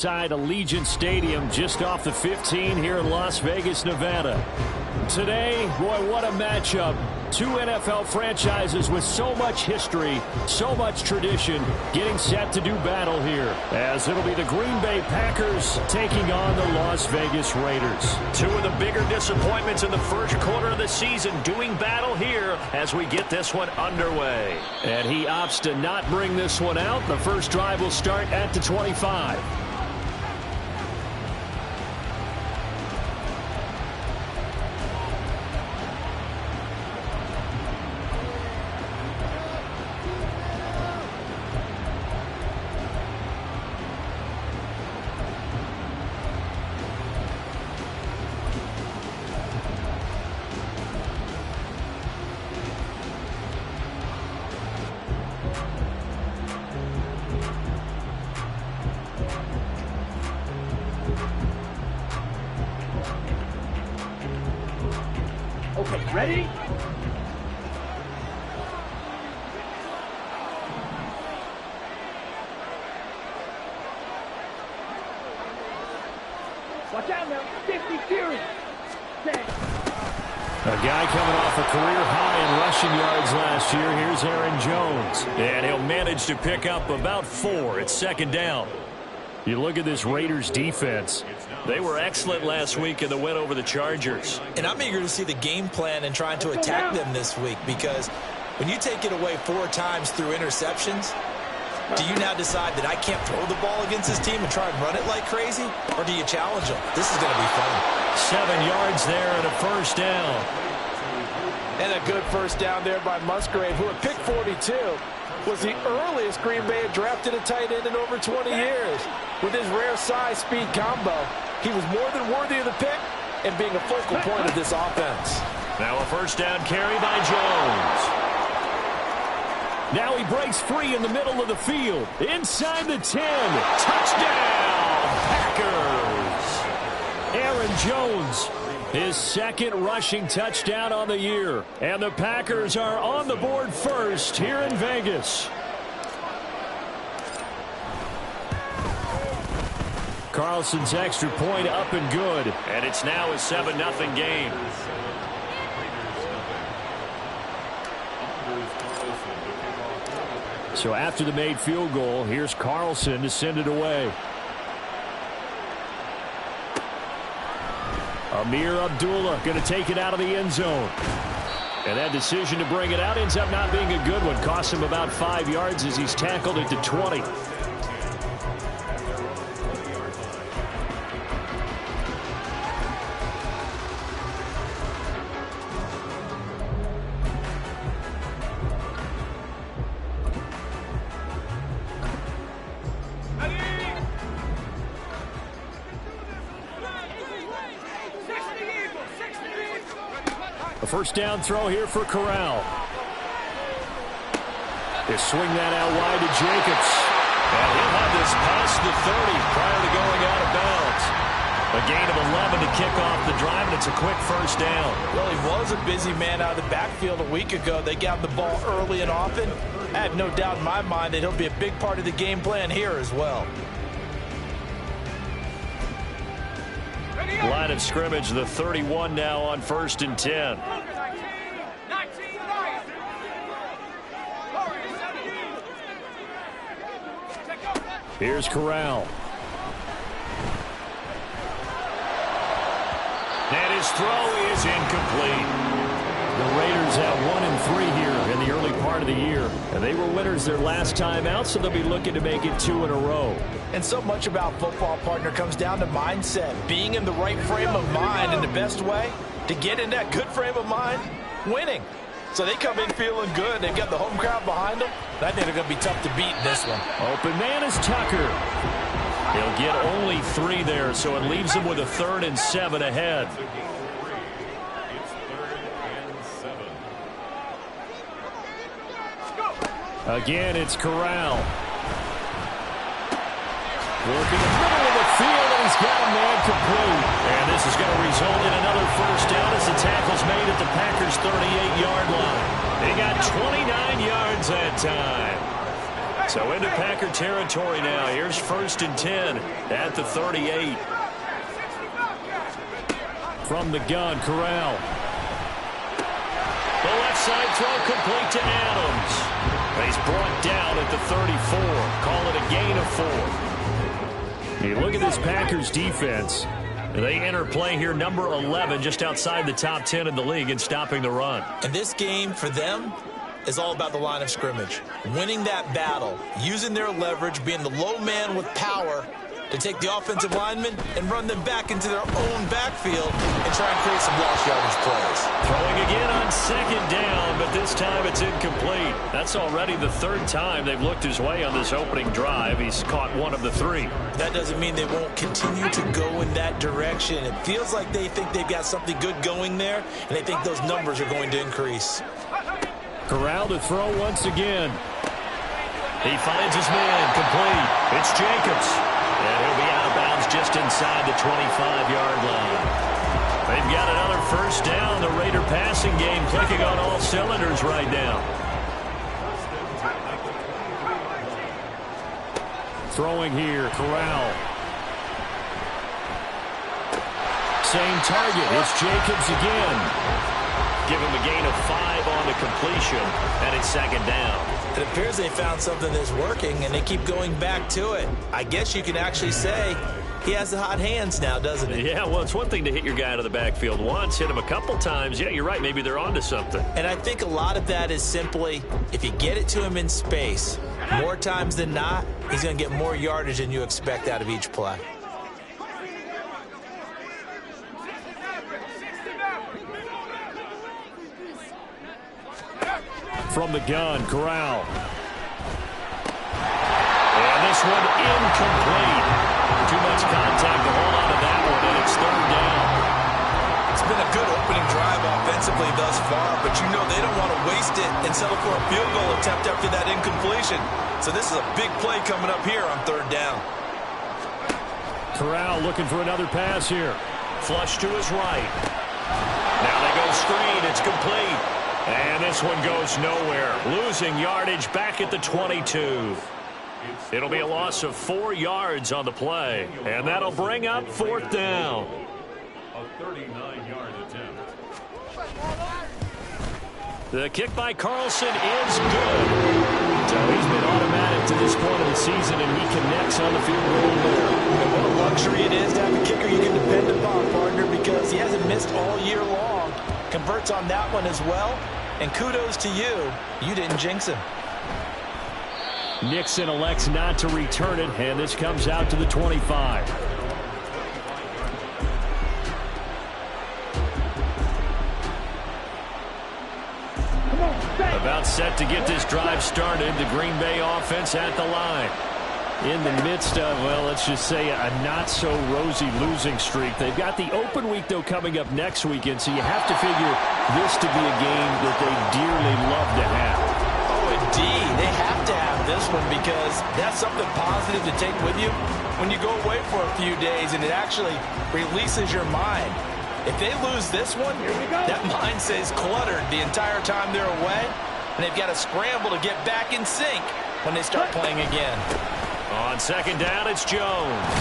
Inside Allegiant Stadium, just off the 15 here in Las Vegas, Nevada. Today, boy, what a matchup. Two NFL franchises with so much history, so much tradition, getting set to do battle here. As it'll be the Green Bay Packers taking on the Las Vegas Raiders. Two of the bigger disappointments in the first quarter of the season doing battle here as we get this one underway. And he opts to not bring this one out. The first drive will start at the 25. Okay, ready? Watch out now, 50 series. A guy coming off a career high in rushing yards last year. Here's Aaron Jones. And he'll manage to pick up about 4. It's second down. You look at this Raiders defense. They were excellent last week in the win over the Chargers. And I'm eager to see the game plan and trying to attack them this week, because when you take it away 4 times through interceptions, do you now decide that I can't throw the ball against this team and try and run it like crazy? Or do you challenge them? This is going to be fun. 7 yards there and a first down. And a good first down there by Musgrave, who at pick 42 was the earliest Green Bay had drafted a tight end in over 20 years. With his rare size-speed combo, he was more than worthy of the pick and being a focal point of this offense. Now a first down carry by Jones. Now he breaks free in the middle of the field. Inside the 10. Touchdown, Packers. Aaron Jones, his second rushing touchdown on the year. And the Packers are on the board first here in Vegas. Carlson's extra point up and good. And it's now a 7-0 game. So after the made field goal, here's Carlson to send it away. Amir Abdullah going to take it out of the end zone. And that decision to bring it out ends up not being a good one. Cost him about 5 yards as he's tackled at the 20. A first down throw here for Corral. They swing that out wide to Jacobs. And he'll have this past the 30 prior to going out of bounds. A gain of 11 to kick off the drive, and it's a quick first down. Well, he was a busy man out of the backfield a week ago. They got the ball early and often. I have no doubt in my mind that he'll be a big part of the game plan here as well. Line of scrimmage, the 31 now on 1st and 10. Here's Corral. And his throw is incomplete. The Raiders at 1-3 here in the early part of the year. And they were winners their last time out, so they'll be looking to make it 2 in a row. And so much about football, partner, comes down to mindset. Being in the right frame of mind, and the best way to get in that good frame of mind, winning. So they come in feeling good. They've got the home crowd behind them. I think they're going to be tough to beat in this one. Open man is Tucker. He'll get only 3 there, so it leaves him with a 3rd and 7 ahead. Again, it's Corral. Working in the middle of the field, and he's got a man complete. And this is going to result in another first down as the tackle's made at the Packers' 38-yard line. They got 29 yards that time. So into Packer territory now. Here's 1st and 10 at the 38. From the gun, Corral. The left side throw complete to Adams. He's brought down at the 34. Call it a gain of 4. You look at this Packers defense. They enter play here number 11, just outside the top 10 in the league in stopping the run. And this game for them is all about the line of scrimmage. Winning that battle, using their leverage, being the low man with power to take the offensive linemen and run them back into their own backfield and try and create some lost yardage plays. Throwing again on 2nd down, but this time it's incomplete. That's already the 3rd time they've looked his way on this opening drive. He's caught 1 of the 3. That doesn't mean they won't continue to go in that direction. It feels like they think they've got something good going there, and they think those numbers are going to increase. Corral to throw once again. He finds his man, complete. It's Jacobs. And he'll be out of bounds just inside the 25-yard line. They've got another 1st down. The Raider passing game clicking on all cylinders right now. Throwing here, Corral. Same target. It's Jacobs again. Give him a gain of 5 on the completion, and it's 2nd down. It appears they found something that's working, and they keep going back to it. I guess you can actually say he has the hot hands now, doesn't he? Yeah, well, it's one thing to hit your guy out of the backfield once, hit him a couple times. Yeah, you're right. Maybe they're onto something. And I think a lot of that is simply if you get it to him in space, more times than not, he's going to get more yardage than you expect out of each play. From the gun, Corral. And this one incomplete. Too much contact to hold on to that one, and it's 3rd down. It's been a good opening drive offensively thus far, but you know they don't want to waste it and settle for a field goal attempt after that incompletion. So this is a big play coming up here on 3rd down. Corral looking for another pass here. Flush to his right. Now they go screen. It's complete. And this one goes nowhere. Losing yardage back at the 22. It'll be a loss of 4 yards on the play. And that'll bring up 4th down. A 39-yard attempt. The kick by Carlson is good. So he's been automatic to this point of the season, and he connects on the field goal there. And what a luxury it is to have a kicker you can depend upon, partner, because he hasn't missed all year long. Converts on that one as well. And kudos to you. You didn't jinx him. Nixon elects not to return it, and this comes out to the 25. About set to get this drive started. The Green Bay offense at the line. In the midst of, well, let's just say a not-so-rosy losing streak. They've got the open week, though, coming up next weekend, so you have to figure this to be a game that they dearly love to have. Oh, indeed. They have to have this one because that's something positive to take with you when you go away for a few days, and it actually releases your mind. If they lose this one, that mind stays cluttered the entire time they're away, and they've got to scramble to get back in sync when they start playing again. On 2nd down, it's Jones.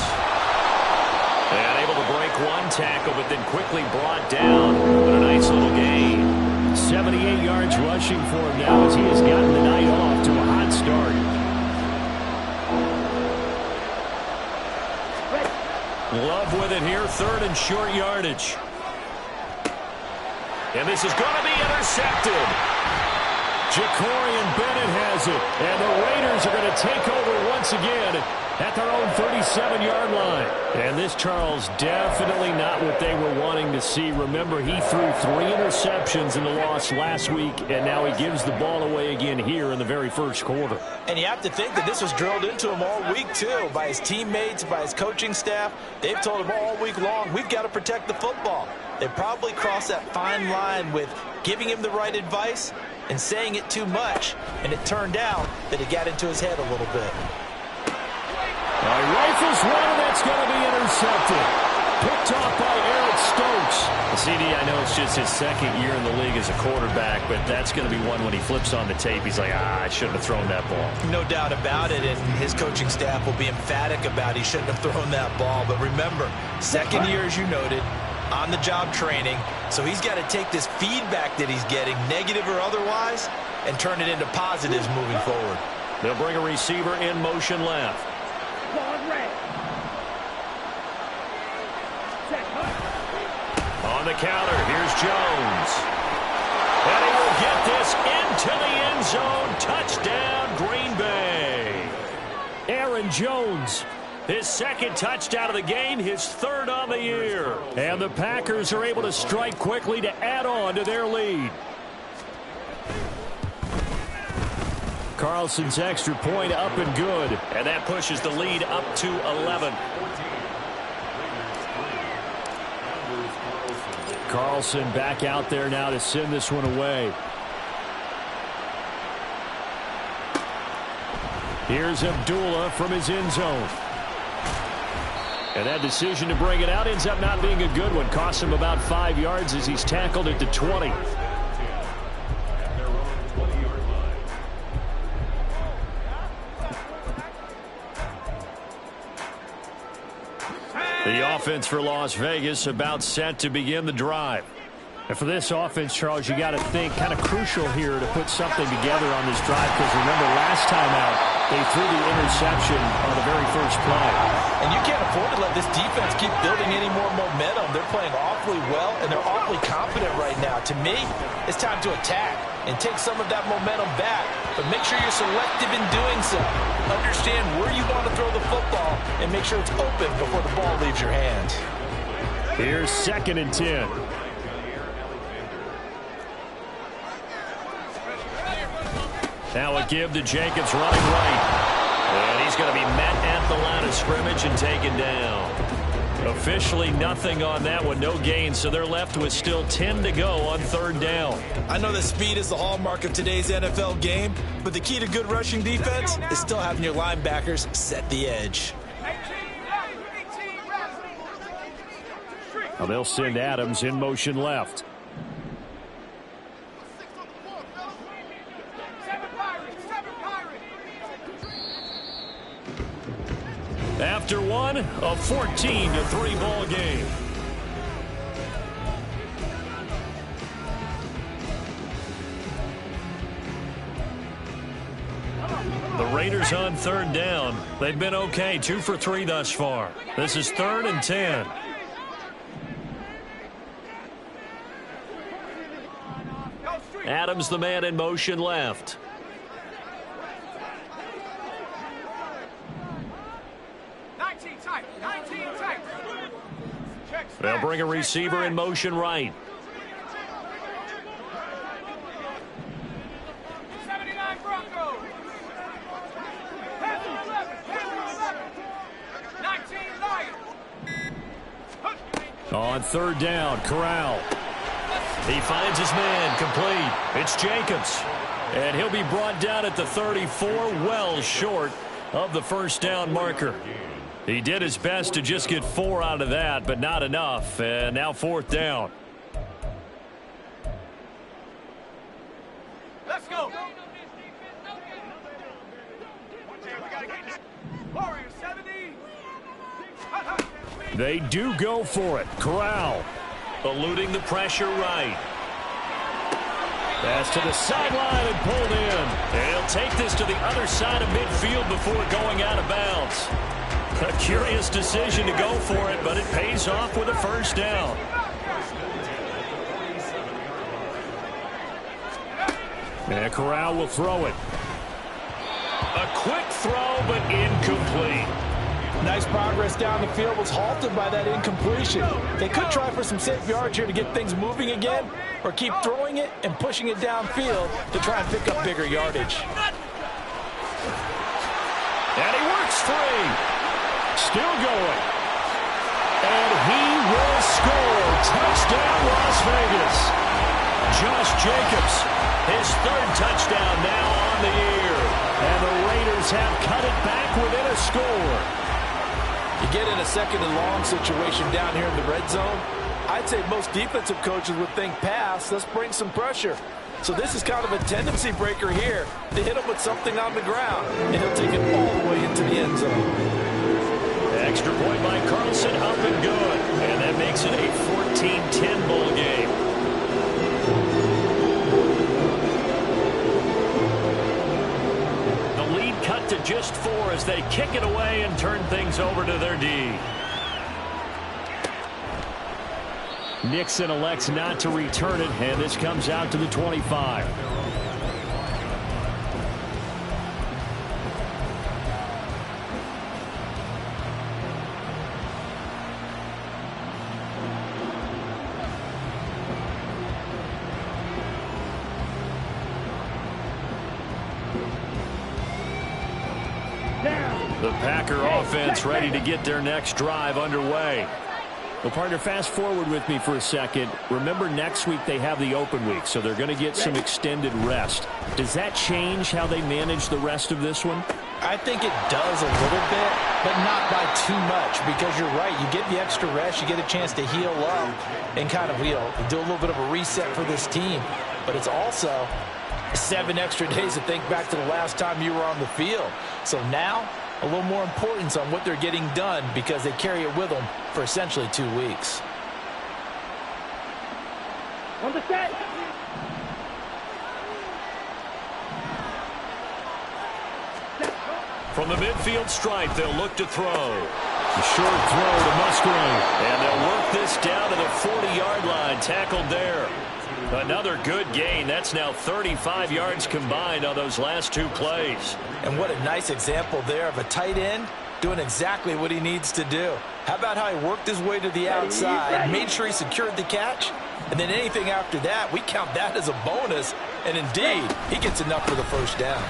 And able to break 1 tackle, but then quickly brought down. But a nice little gain. 78 yards rushing for him now as he has gotten the night off to a hot start. Love with it here, 3rd and short yardage. And this is going to be intercepted. Jacorian Bennett has it, and the Raiders are going to take over once again at their own 37-yard line. And this, Charles, definitely not what they were wanting to see. Remember, he threw 3 interceptions in the loss last week, and now he gives the ball away again here in the very first quarter. And you have to think that this was drilled into him all week, too, by his teammates, by his coaching staff. They've told him all week long, we've got to protect the football. They probably crossed that fine line with giving him the right advice and saying it too much, and it turned out that it got into his head a little bit. Rifles one, and that's going to be intercepted. Picked off by Aaron Stokes. CD, I know it's just his second year in the league as a quarterback, but that's going to be one when he flips on the tape. He's like, I shouldn't have thrown that ball. No doubt about it, and his coaching staff will be emphatic about he shouldn't have thrown that ball. But remember, second year, as you noted, on-the-job training. So he's got to take this feedback that he's getting, negative or otherwise, and turn it into positives moving forward. They'll bring a receiver in motion left. On the counter, here's Jones. And he will get this into the end zone. Touchdown, Green Bay. Aaron Jones, his second touchdown of the game, his third on the year. And the Packers are able to strike quickly to add on to their lead. Carlson's extra point up and good. And that pushes the lead up to 11. Carlson back out there now to send this one away. Here's Abdullah from his end zone. And that decision to bring it out ends up not being a good one. Costs him about 5 yards as he's tackled at the 20. The offense for Las Vegas about set to begin the drive. And for this offense, Charles, you got to think kind of crucial here to put something together on this drive, because remember last time out they threw the interception on the very first play. And you can't afford to let this defense keep building any more momentum. They're playing awfully well, and they're awfully confident right now. To me, it's time to attack and take some of that momentum back. But make sure you're selective in doing so. Understand where you want to throw the football and make sure it's open before the ball leaves your hands. Here's 2nd and 10. Now a give to Jacobs running right. And he's going to be met at the line of scrimmage and taken down. Officially nothing on that one, no gain, so they're left with still 10 to go on 3rd down. I know that speed is the hallmark of today's NFL game, but the key to good rushing defense is still having your linebackers set the edge. Now they'll send Adams in motion left. After one, a 14-3 ball game. The Raiders on 3rd down. They've been okay, 2 for 3 thus far. This is 3rd and 10. Adams, the man in motion left. They'll bring a receiver in motion right. On 3rd down, Corral. He finds his man, complete. It's Jacobs. And he'll be brought down at the 34, well short of the 1st down marker. He did his best to just get 4 out of that, but not enough. And now 4th down. Let's go. They do go for it. Corral eluding the pressure right. Pass to the sideline and pulled in. And he'll take this to the other side of midfield before going out of bounds. A curious decision to go for it, but it pays off with a 1st down. And Corral will throw it. A quick throw, but incomplete. Nice progress down the field, was halted by that incompletion. They could try for some safe yards here to get things moving again, or keep throwing it and pushing it downfield to try and pick up bigger yardage. And he works free. Still going. And he will score. Touchdown, Las Vegas. Josh Jacobs, his 3rd touchdown now on the year. And the Raiders have cut it back within a score. You get in a second and long situation down here in the red zone, I'd say most defensive coaches would think pass, let's bring some pressure. So this is kind of a tendency breaker here to hit him with something on the ground, and he'll take it all the way into the end zone. Extra point by Carlson, up and good. And that makes it a 14-10 bowl game. The lead cut to just 4 as they kick it away and turn things over to their D. Nixon elects not to return it, and this comes out to the 25. The Packer offense ready to get their next drive underway. Well, partner, fast forward with me for a second. Remember, next week they have the open week, so they're going to get some extended rest. Does that change how they manage the rest of this one? I think it does a little bit, but not by too much, because you're right. You get the extra rest, you get a chance to heal up and kind of, do a little bit of a reset for this team. But it's also 7 extra days to think back to the last time you were on the field. So now, a little more importance on what they're getting done because they carry it with them for essentially 2 weeks. On the set. From the midfield stripe, they'll look to throw. A short throw to Musgrave. And they'll work this down to the 40-yard line. Tackled there. Another good gain. That's now 35 yards combined on those last 2 plays. And what a nice example there of a tight end doing exactly what he needs to do. How about how he worked his way to the outside, made sure he secured the catch, and then anything after that, we count that as a bonus. And indeed, he gets enough for the first down.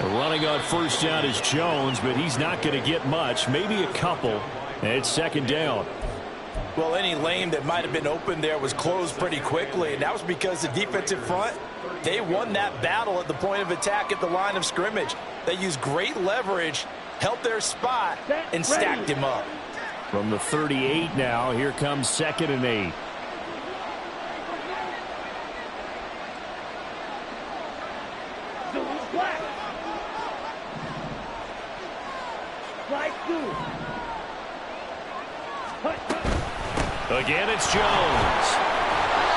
Running on first down is Jones, but he's not going to get much, maybe a couple. And it's second down. Well, any lane that might have been open there was closed pretty quickly, and that was because the defensive front, they won that battle at the point of attack at the line of scrimmage. They used great leverage, held their spot, and stacked him up. From the 38 now, here comes 2nd and 8. Black. Slide through. Again, it's Jones.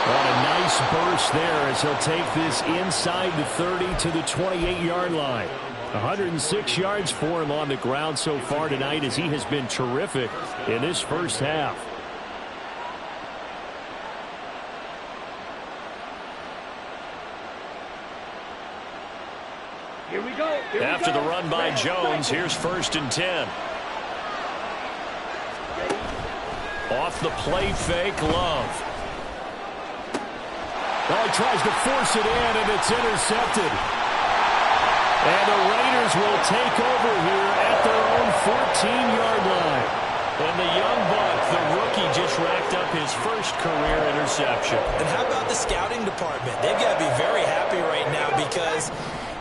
What a nice burst there as he'll take this inside the 30 to the 28-yard line. 106 yards for him on the ground so far tonight as he has been terrific in this first half. Here we go. After the run by Jones, here's 1st and 10. Off the play fake, Love. Oh, he tries to force it in, and it's intercepted. And the Raiders will take over here at their own 14-yard line. And the young buck, the rookie, just racked up his first career interception. And how about the scouting department? They've got to be very happy right now because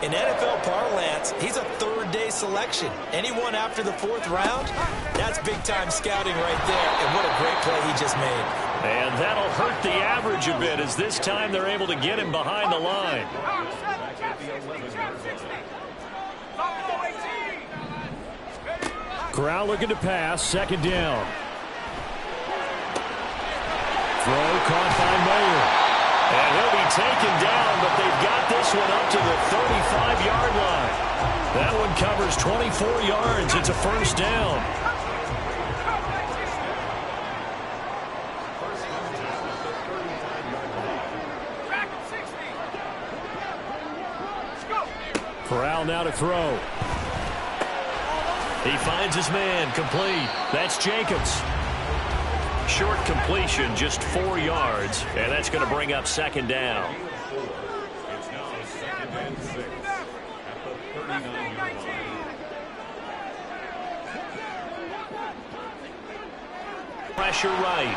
in NFL parlance, he's a third-day selection. Anyone after the 4th round, that's big-time scouting right there. And what a great play he just made. And that'll hurt the average a bit as this time they're able to get him behind the line. Corral looking to pass, 2nd down. Throw caught by Mayer. And he'll be taken down, but they've got this one up to the 35-yard line. That one covers 24 yards. It's a first down. Corral now to throw. He finds his man, complete. That's Jacobs. Short completion, just 4 yards, and that's going to bring up 2nd down. Pressure right.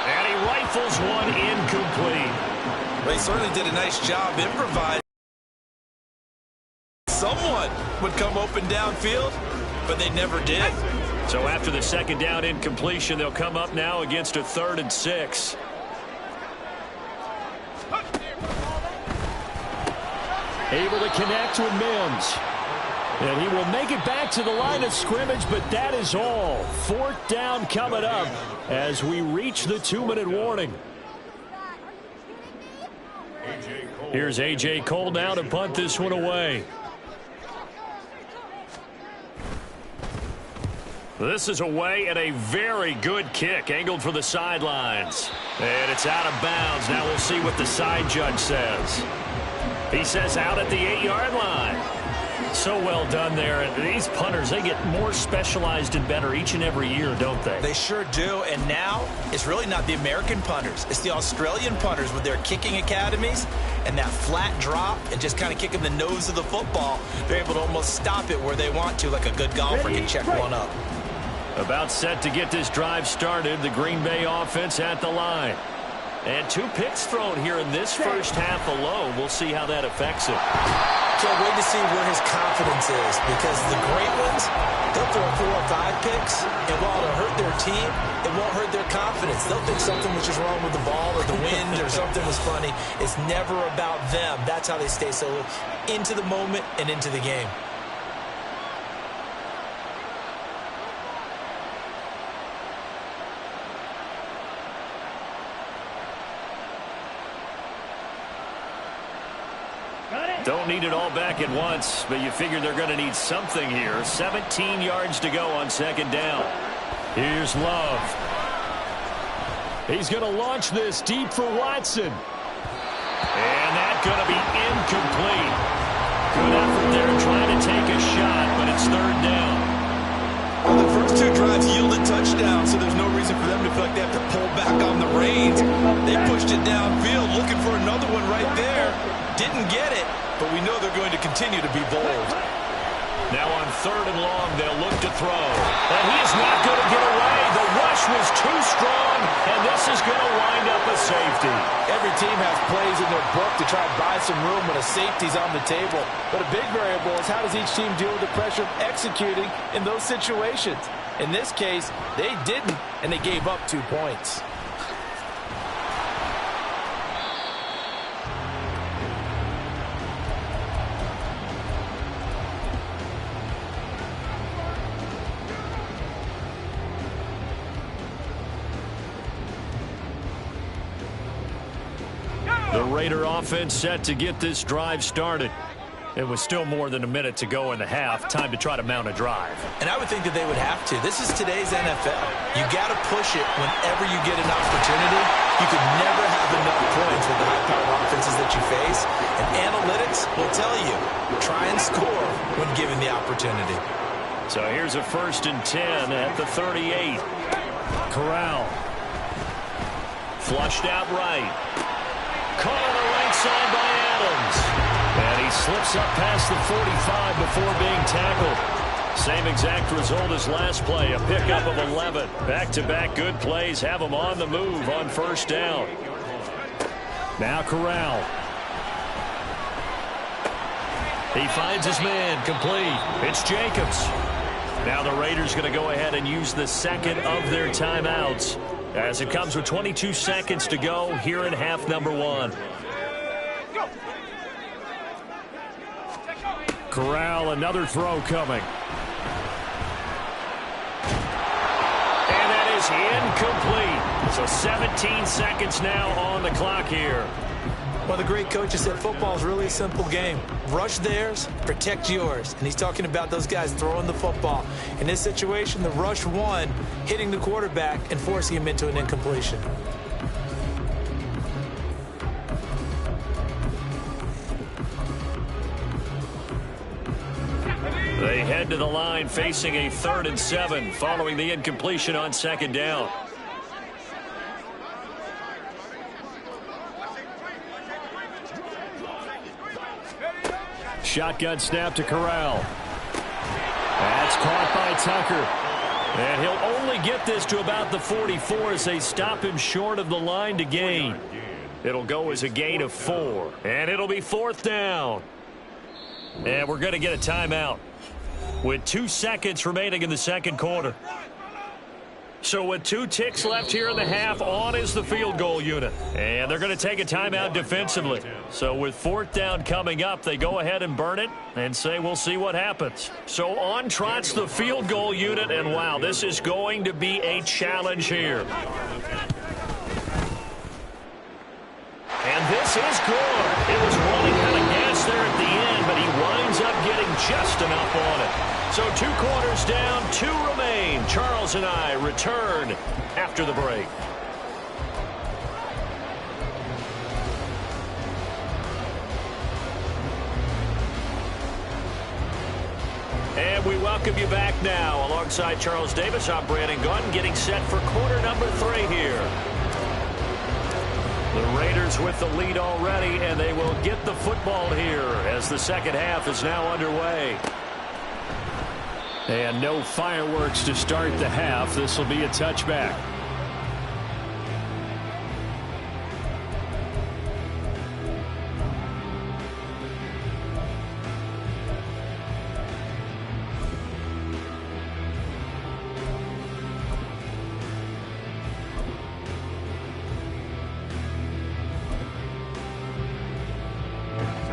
And he rifles one incomplete. They certainly did a nice job improvising. Someone would come open downfield, but they never did. So after the second down incompletion, they'll come up now against a 3rd and 6. Able to connect with Mims. And he will make it back to the line of scrimmage, but that is all. 4th down coming up as we reach the 2-minute warning. Here's A.J. Cole now to punt this one away. This is away and a very good kick, angled for the sidelines. And it's out of bounds. Now we'll see what the side judge says. He says out at the 8-yard line. So well done there. And these punters, they get more specialized and better each and every year, don't they? They sure do. And now it's really not the American punters. It's the Australian punters with their kicking academies and that flat drop and just kind of kicking the nose of the football. They're able to almost stop it where they want to, like a good golfer can check one up. About set to get this drive started. The Green Bay offense at the line. And 2 picks thrown here in this first half alone. We'll see how that affects it. Can't wait to see where his confidence is, because the great ones, they'll throw 4 or 5 picks, and while it'll hurt their team, it won't hurt their confidence. They'll think something was just wrong with the ball or the wind or something was funny. It's never about them. That's how they stay so into the moment and into the game. Don't need it all back at once, but you figure they're going to need something here. 17 yards to go on 2nd down. Here's Love. He's going to launch this deep for Watson. And that's going to be incomplete. Good effort there trying to take a shot, but it's 3rd down. Well, the first 2 drives yielded touchdowns, so there's no reason for them to feel like they have to pull back on the reins. They pushed it downfield, looking for another one right there. Didn't get it, but we know they're going to continue to be bold. Now on 3rd and long, they'll look to throw. And he is not going to get away. The rush was too strong, and this is going to wind up a safety. Every team has plays in their book to try and buy some room when a safety's on the table. But a big variable is how does each team deal with the pressure of executing in those situations. In this case, they didn't, and they gave up 2 points. The Raider offense set to get this drive started. It was still more than a minute to go in the half. Time to try to mount a drive. And I would think that they would have to. This is today's NFL. You got to push it whenever you get an opportunity. You could never have enough points with the high-powered offenses that you face. And analytics will tell you, try and score when given the opportunity. So here's a 1st and 10 at the 38. Corral. Flushed out right. Caught on the right side by Adams. And he slips up past the 45 before being tackled. Same exact result as last play, a pickup of 11. Back-to-back good plays have him on the move on 1st down. Now Corral. He finds his man, complete. It's Jacobs. Now the Raiders going to go ahead and use the 2nd of their timeouts, as it comes with 22 seconds to go here in half number 1. Corral, another throw coming. And that is incomplete. So 17 seconds now on the clock here. Well, the great coach has said football is really a simple game. Rush theirs, protect yours. And he's talking about those guys throwing the football. In this situation, the rush won, hitting the quarterback and forcing him into an incompletion. They head to the line facing a 3rd and 7 following the incompletion on 2nd down. Shotgun snap to Corral. That's caught by Tucker. And he'll only get this to about the 44 as they stop him short of the line to gain. It'll go as a gain of 4. And it'll be 4th down. And we're going to get a timeout. with 2 seconds remaining in the second quarter. So with 2 ticks left here in the half, on is the field goal unit. And they're going to take a timeout defensively. So with 4th down coming up, they go ahead and burn it and say we'll see what happens. So on trots the field goal unit, and wow, this is going to be a challenge here. And this is good. It was running out of gas there at the end, but he winds up getting just enough on it. So 2 quarters down, 2 remain. Charles and I return after the break. And we welcome you back now. Alongside Charles Davis, I'm Brandon Gunn, getting set for quarter number 3 here. The Raiders with the lead already, and they will get the football here as the second half is now underway. And no fireworks to start the half. This will be a touchback.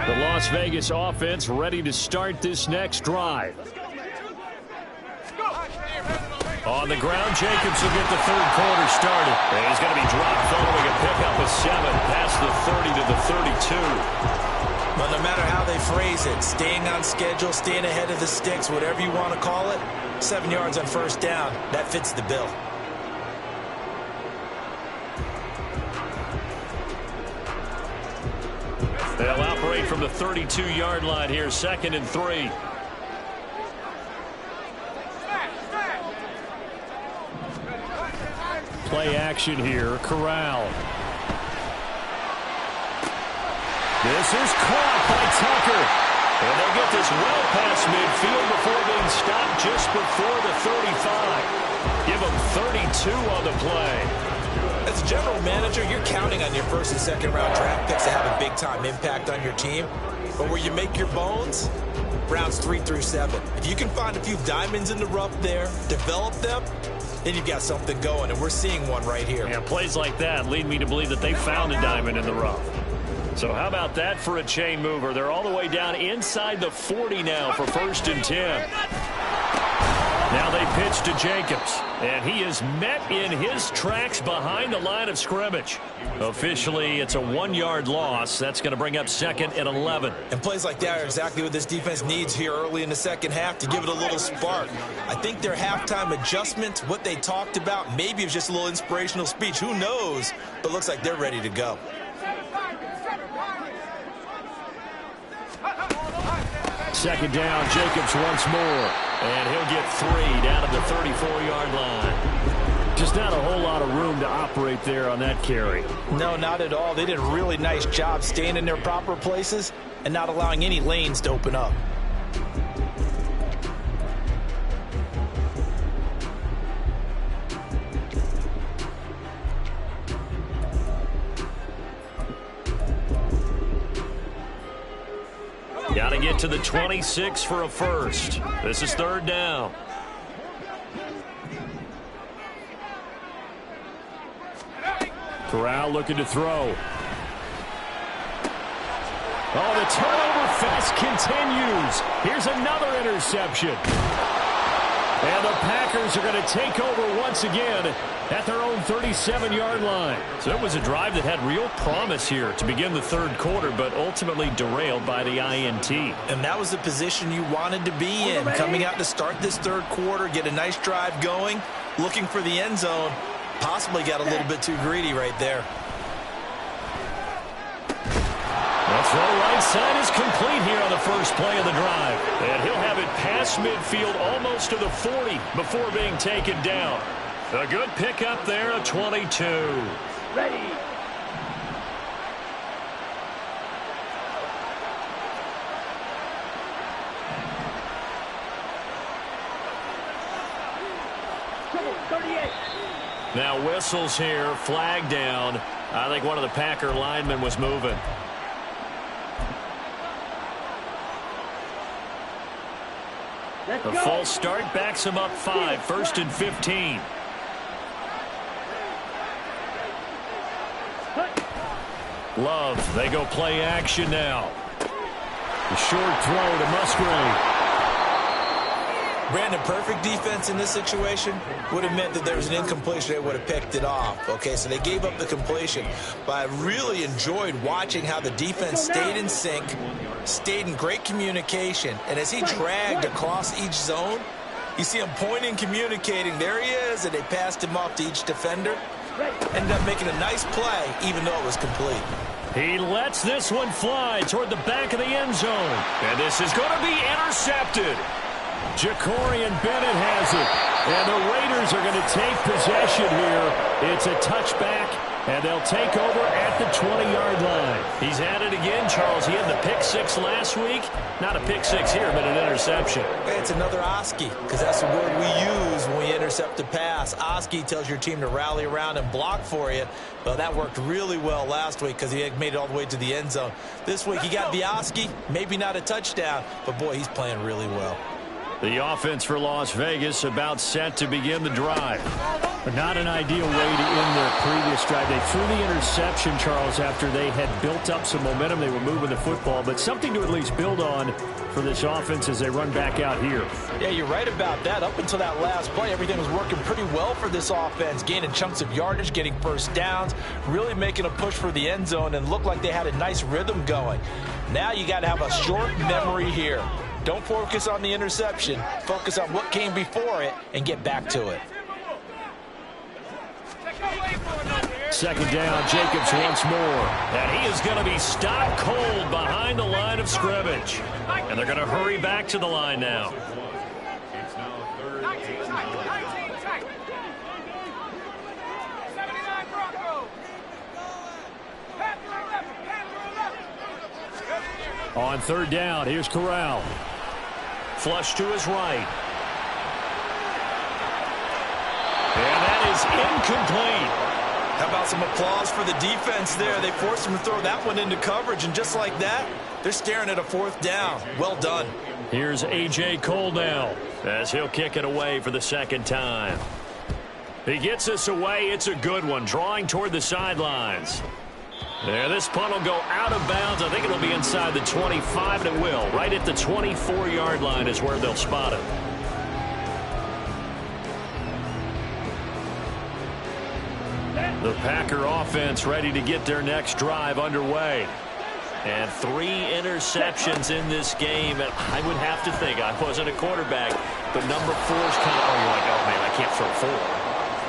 The Las Vegas offense ready to start this next drive. On the ground, Jacobs will get the third quarter started. And he's going to be dropped following a pickup of 7 past the 30 to the 32. But no matter how they phrase it, staying on schedule, staying ahead of the sticks, whatever you want to call it, 7 yards on first down, that fits the bill. They'll operate from the 32-yard line here, 2nd and 3. Play action here, Corral. This is caught by Tucker. And they'll get this well past midfield before being stopped just before the 35. Give them 32 on the play. As a general manager, you're counting on your first and second round draft picks to have a big-time impact on your team. But where you make your bones, rounds 3 through 7. If you can find a few diamonds in the rough there, develop them, then you've got something going, and we're seeing one right here. Yeah, plays like that lead me to believe that they found a diamond in the rough. So how about that for a chain mover? They're all the way down inside the 40 now for 1st and 10. Now they pitch to Jacobs, and he is met in his tracks behind the line of scrimmage. Officially, it's a 1-yard loss. That's going to bring up 2nd and 11. And plays like that are exactly what this defense needs here early in the second half to give it a little spark. I think their halftime adjustments, what they talked about, maybe it was just a little inspirational speech. Who knows? But looks like they're ready to go. Second down, Jacobs once more. And he'll get 3 down at the 34-yard line. Just not a whole lot of room to operate there on that carry. No, not at all. They did a really nice job staying in their proper places and not allowing any lanes to open up. Got to get to the 26 for a first. This is 3rd down. Corral looking to throw. Oh, the turnover fest continues. Here's another interception. And the Packers are going to take over once again at their own 37-yard line. So it was a drive that had real promise here to begin the 3rd quarter, but ultimately derailed by the INT. And that was the position you wanted to be in. Coming out to start this 3rd quarter, get a nice drive going, looking for the end zone. Possibly got a little bit too greedy right there. The throw right side is complete here on the first play of the drive. And he'll have it past midfield almost to the 40 before being taken down. A good pickup there, a 22. Ready. Now whistles here, flag down. I think one of the Packer linemen was moving. The false start backs him up 5, 1st and 15. Love, they go play action now. The short throw to Musgrave. Brandon, perfect defense in this situation would have meant that there was an incompletion. They would have picked it off. Okay, so they gave up the completion. But I really enjoyed watching how the defense stayed in sync, stayed in great communication. And as he dragged across each zone, you see him pointing, communicating. There he is, and they passed him off to each defender. Ended up making a nice play, even though it was complete. He lets this one fly toward the back of the end zone. And this is going to be intercepted. Jacorian Bennett has it. And the Raiders are going to take possession here. It's a touchback, and they'll take over at the 20-yard line. He's at it again, Charles. He had the pick 6 last week. Not a pick 6 here, but an interception. It's another Oski, because that's the word we use when we intercept a pass. Oski tells your team to rally around and block for you. Well, that worked really well last week because he had made it all the way to the end zone. This week he got the Oski, maybe not a touchdown, but boy, he's playing really well. The offense for Las Vegas about set to begin the drive. But not an ideal way to end their previous drive. They threw the interception, Charles, after they had built up some momentum. They were moving the football, but something to at least build on for this offense as they run back out here. Yeah, you're right about that. Up until that last play, everything was working pretty well for this offense, gaining chunks of yardage, getting first downs, really making a push for the end zone, and looked like they had a nice rhythm going. Now you got to have a short memory here. Don't focus on the interception. Focus on what came before it and get back to it. Second down, Jacobs once more. And he is going to be stopped cold behind the line of scrimmage. And they're going to hurry back to the line now. On third down, here's Corral. Flush to his right. And that is incomplete. How about some applause for the defense there? They forced him to throw that one into coverage, and just like that, they're staring at a fourth down. Well done. Here's A.J. Cole now as he'll kick it away for the second time. He gets this away. It's a good one, drawing toward the sidelines. There, this punt will go out of bounds. I think it'll be inside the 25, and it will. Right at the 24-yard line is where they'll spot it. The Packer offense ready to get their next drive underway. And 3 interceptions in this game. And I would have to think, I wasn't a quarterback, but number 4 is kind of, oh, you're like, oh, man, I can't throw 4.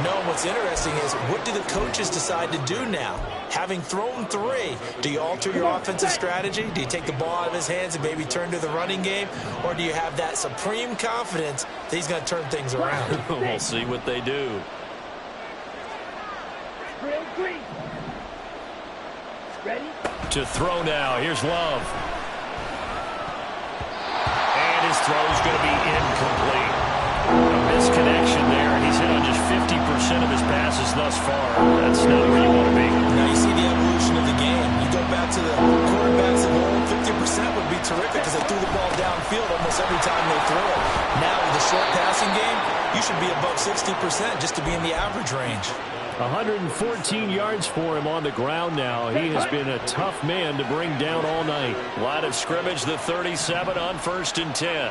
No, what's interesting is, what do the coaches decide to do now? Having thrown 3, do you alter your offensive strategy? Do you take the ball out of his hands and maybe turn to the running game? Or do you have that supreme confidence that he's going to turn things around? We'll see what they do. Ready? To throw now. Here's Love. And his throw is going to be incomplete. A misconnection there. He's hit on just 50% of his passes thus far. That's not where you want to be. Now you see the evolution of the game. You go back to the quarterbacks of old, 50% would be terrific because they threw the ball downfield almost every time they threw it. Now with the short passing game, you should be above 60% just to be in the average range. 114 yards for him on the ground now. He has been a tough man to bring down all night. Line of scrimmage, the 37 on 1st and 10.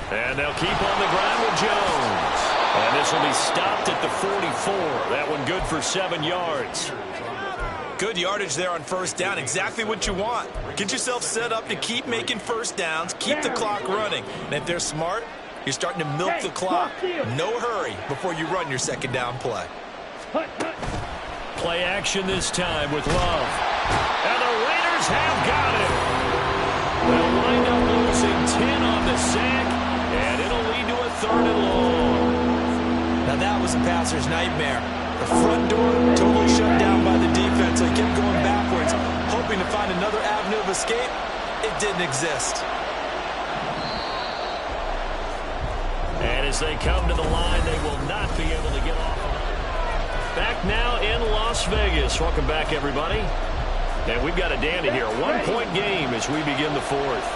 And they'll keep on the ground with Jones. And this will be stopped at the 44. That one good for 7 yards. Good yardage there on first down. Exactly what you want. Get yourself set up to keep making first downs, keep the clock running. And if they're smart, you're starting to milk the clock. No hurry before you run your second down play. Play action this time with Love. And the Raiders have got it. They'll wind up losing 10 on the sack, and it'll lead to a 3rd and long. Now that was a passer's nightmare. The front door totally shut down by the defense, so he kept going backwards, hoping to find another avenue of escape. It didn't exist. And as they come to the line, they will not be able to get off. Back now in Las Vegas. Welcome back, everybody. And we've got a dandy here. A 1-point game as we begin the 4th.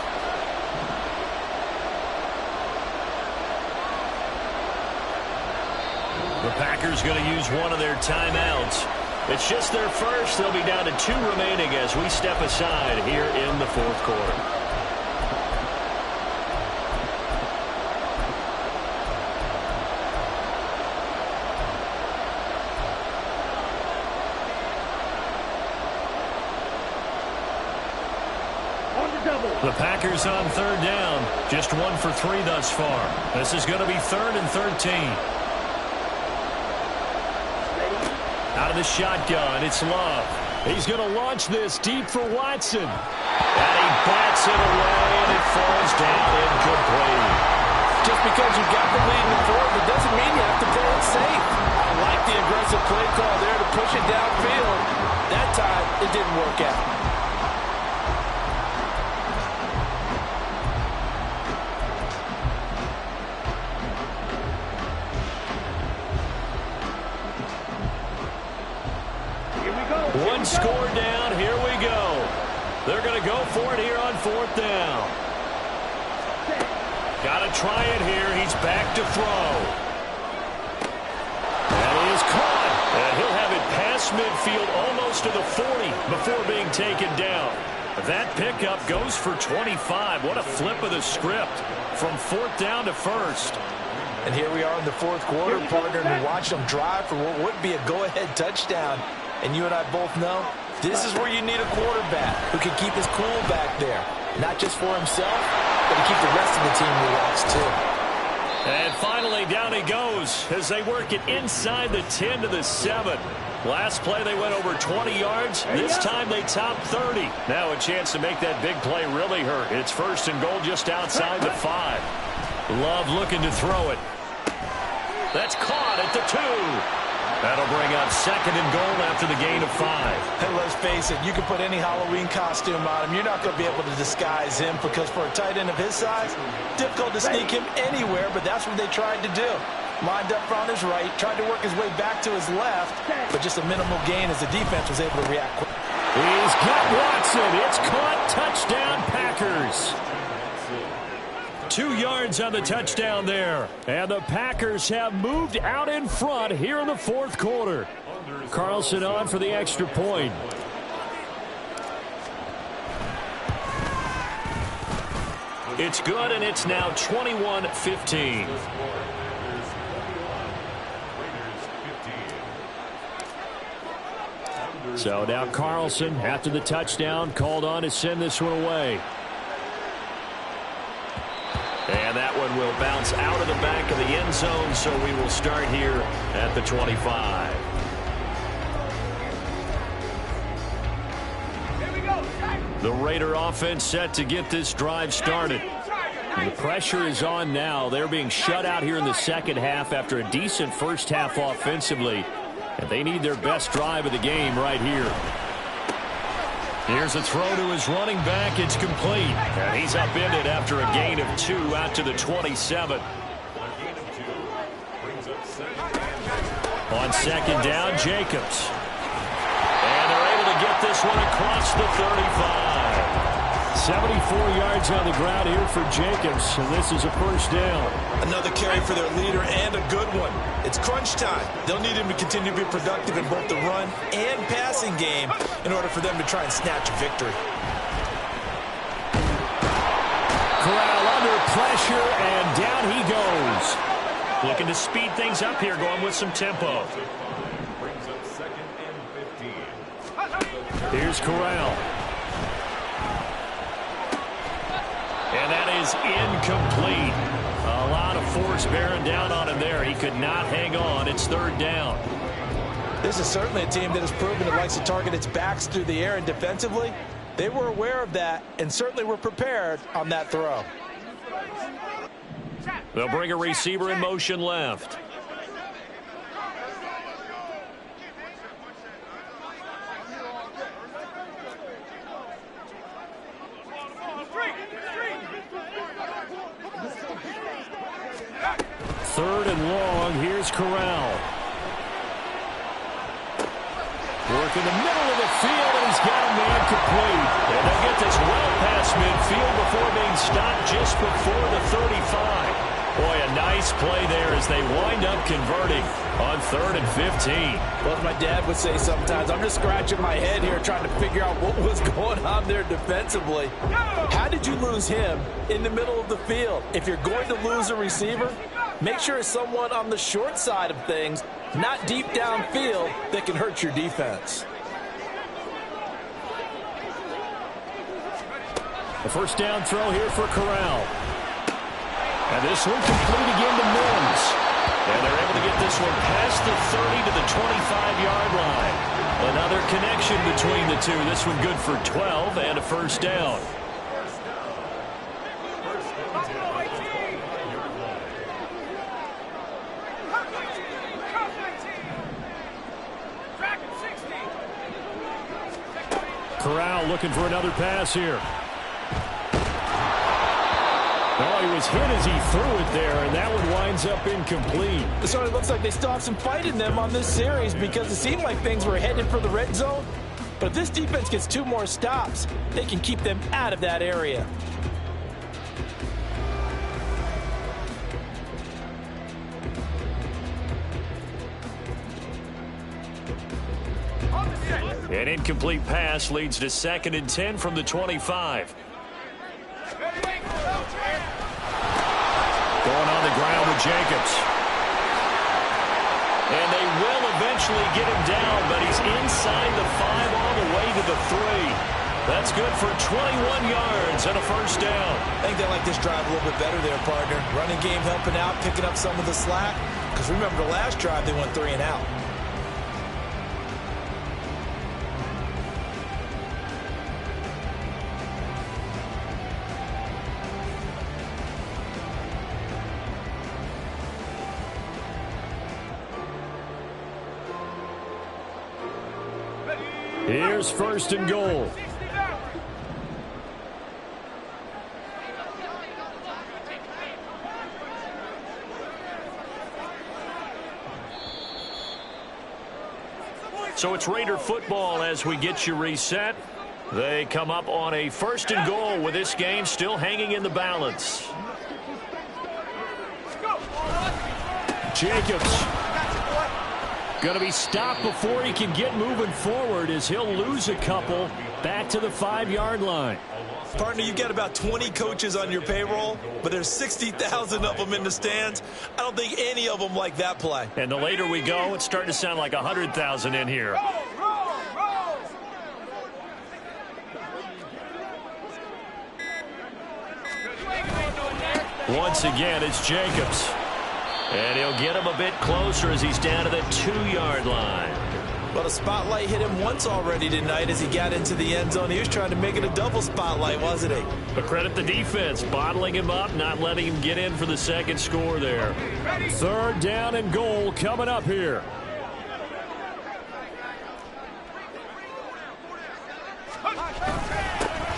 The Packers going to use one of their timeouts. It's just their first. They'll be down to 2 remaining as we step aside here in the fourth quarter. The Packers on third down. Just 1 for 3 thus far. This is going to be 3rd and 13. Out of the shotgun, it's Love. He's going to launch this deep for Watson. And he bats it away, and it falls down incomplete. Just because you got the lead in the fourth, it doesn't mean you have to play it safe. I like the aggressive play call there to push it downfield. That time, it didn't work out. One score down. Here we go. They're going to go for it here on 4th down. Got to try it here. He's back to throw. And he is caught. And he'll have it past midfield almost to the 40 before being taken down. That pickup goes for 25. What a flip of the script from 4th down to 1st. And here we are in the fourth quarter, partner, and watch them drive for what would be a go-ahead touchdown. And you and I both know this is where you need a quarterback who can keep his cool back there. Not just for himself, but to keep the rest of the team relaxed too. And finally, down he goes as they work it inside the 10 to the 7. Last play, they went over 20 yards. This time, they topped 30. Now a chance to make that big play really hurt. It's 1st and goal just outside the 5. Love looking to throw it. That's caught at the 2. That'll bring up 2nd and goal after the gain of 5. And let's face it, you can put any Halloween costume on him. You're not going to be able to disguise him because for a tight end of his size, difficult to sneak him anywhere, but that's what they tried to do. Lined up on his right, tried to work his way back to his left, but just a minimal gain as the defense was able to react quickly. He's got Watson. It's caught. Touchdown, Packers. 2 yards on the touchdown there. And the Packers have moved out in front here in the fourth quarter. Carlson on for the extra point. It's good, and it's now 21-15. So now Carlson, after the touchdown, called on to send this one away. And that one will bounce out of the back of the end zone, so we will start here at the 25. The Raider offense set to get this drive started. The pressure is on now. They're being shut out here in the second half after a decent first half offensively. And they need their best drive of the game right here. Here's a throw to his running back. It's complete. And he's upended after a gain of 2 out to the 27. On second down, Jacobs. And they're able to get this one across the 35. 74 yards on the ground here for Jacobs, and this is a first down. Another carry for their leader and a good one. It's crunch time. They'll need him to continue to be productive in both the run and passing game in order for them to try and snatch a victory. Corral under pressure, and down he goes. Looking to speed things up here, going with some tempo. Here's Corral. And that is incomplete. A lot of force bearing down on him there. He could not hang on. It's third down. This is certainly a team that has proven it likes to target its backs through the air, and defensively, they were aware of that and certainly were prepared on that throw. They'll bring a receiver in motion left. Third and long. Here's Corral. Work in the middle of the field, and he's got a man complete. And they'll get this well past midfield before being stopped just before the 35. Boy, a nice play there as they wind up converting on 3rd and 15. Well, as my dad would say sometimes, I'm just scratching my head here trying to figure out what was going on there defensively. How did you lose him in the middle of the field? If you're going to lose a receiver, make sure it's someone on the short side of things, not deep downfield, that can hurt your defense. A first down throw here for Corral. And this one complete again to Mims. And they're able to get this one past the 30 to the 25-yard line. Another connection between the two. This one good for 12 and a first down. Corral looking for another pass here. Oh, he was hit as he threw it there, and that one winds up incomplete. It sort of looks like they still have some fight in them on this series because it seemed like things were headed for the red zone. But if this defense gets 2 more stops, they can keep them out of that area. An incomplete pass leads to 2nd and 10 from the 25. Going on the ground with Jacobs. And they will eventually get him down, but he's inside the 5 all the way to the 3. That's good for 21 yards and a first down. I think they like this drive a little bit better there, partner. Running game helping out, picking up some of the slack. Because remember the last drive, they went 3 and out. Here's 1st and goal. So it's Raider football as we get you reset. They come up on a 1st and goal with this game still hanging in the balance. Jacobs. Going to be stopped before he can get moving forward as he'll lose a couple back to the 5-yard line. Partner, you've got about 20 coaches on your payroll, but there's 60,000 of them in the stands. I don't think any of them like that play. And the later we go, it's starting to sound like 100,000 in here. Once again, it's Jacobs. And he'll get him a bit closer as he's down to the 2-yard line. Well, the spotlight hit him once already tonight as he got into the end zone. He was trying to make it a double spotlight, wasn't he? But credit the defense, bottling him up, not letting him get in for the 2nd score there. 3rd down and goal coming up here.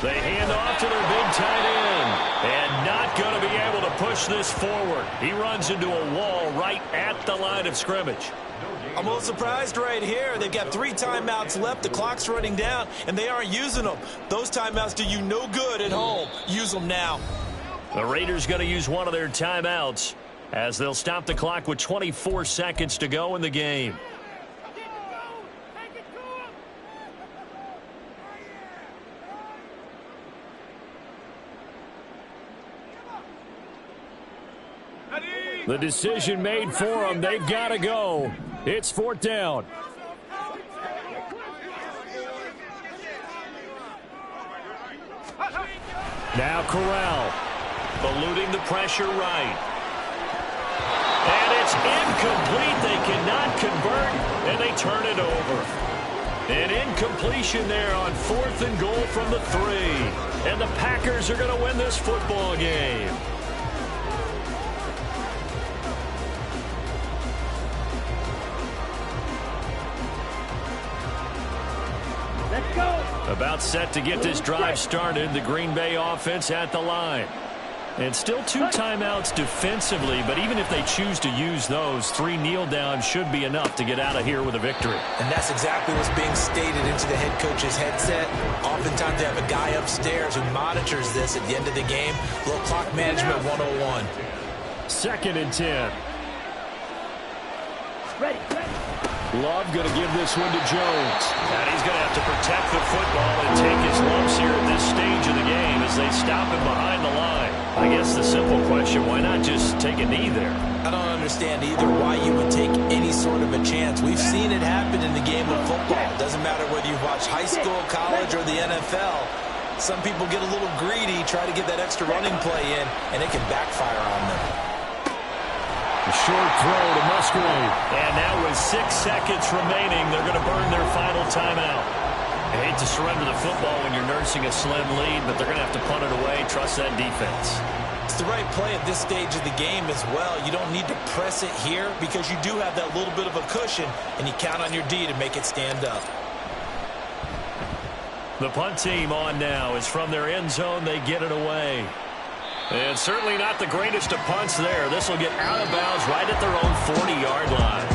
They hand off to their big tight end. And not going to be able to push this forward. He runs into a wall right at the line of scrimmage. I'm a little surprised right here. They've got 3 timeouts left. The clock's running down, and they aren't using them. Those timeouts do you no good at home. Use them now. The Raiders going to use one of their timeouts as they'll stop the clock with 24 seconds to go in the game. The decision made for them. They've got to go. It's 4th down. Now Corral eluding the pressure right. And it's incomplete. They cannot convert, and they turn it over. An incompletion there on 4th and goal from the 3. And the Packers are going to win this football game. About set to get this drive started. The Green Bay offense at the line. And still 2 timeouts defensively, but even if they choose to use those, 3 kneel downs should be enough to get out of here with a victory. And that's exactly what's being stated into the head coach's headset. Oftentimes they have a guy upstairs who monitors this at the end of the game. Little clock management 101. 2nd and 10. Ready. Love going to give this one to Jones. And he's going to have to protect the football and take his lumps here at this stage of the game as they stop him behind the line. I guess the simple question, why not just take a knee there? I don't understand either why you would take any sort of a chance. We've seen it happen in the game of football. It doesn't matter whether you've watched high school, college, or the NFL. Some people get a little greedy, try to get that extra running play in, and it can backfire on them. A short throw to Musgrave. And now with 6 seconds remaining, they're going to burn their final timeout. I hate to surrender the football when you're nursing a slim lead, but they're going to have to punt it away. Trust that defense. It's the right play at this stage of the game as well. You don't need to press it here because you do have that little bit of a cushion, and you count on your D to make it stand up. The punt team on now is from their end zone. They get it away. And certainly not the greatest of punts there. This will get out of bounds right at their own 40-yard line.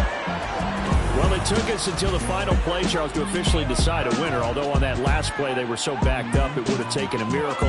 Well, it took us until the final play, Charles, to officially decide a winner, although on that last play they were so backed up it would have taken a miracle.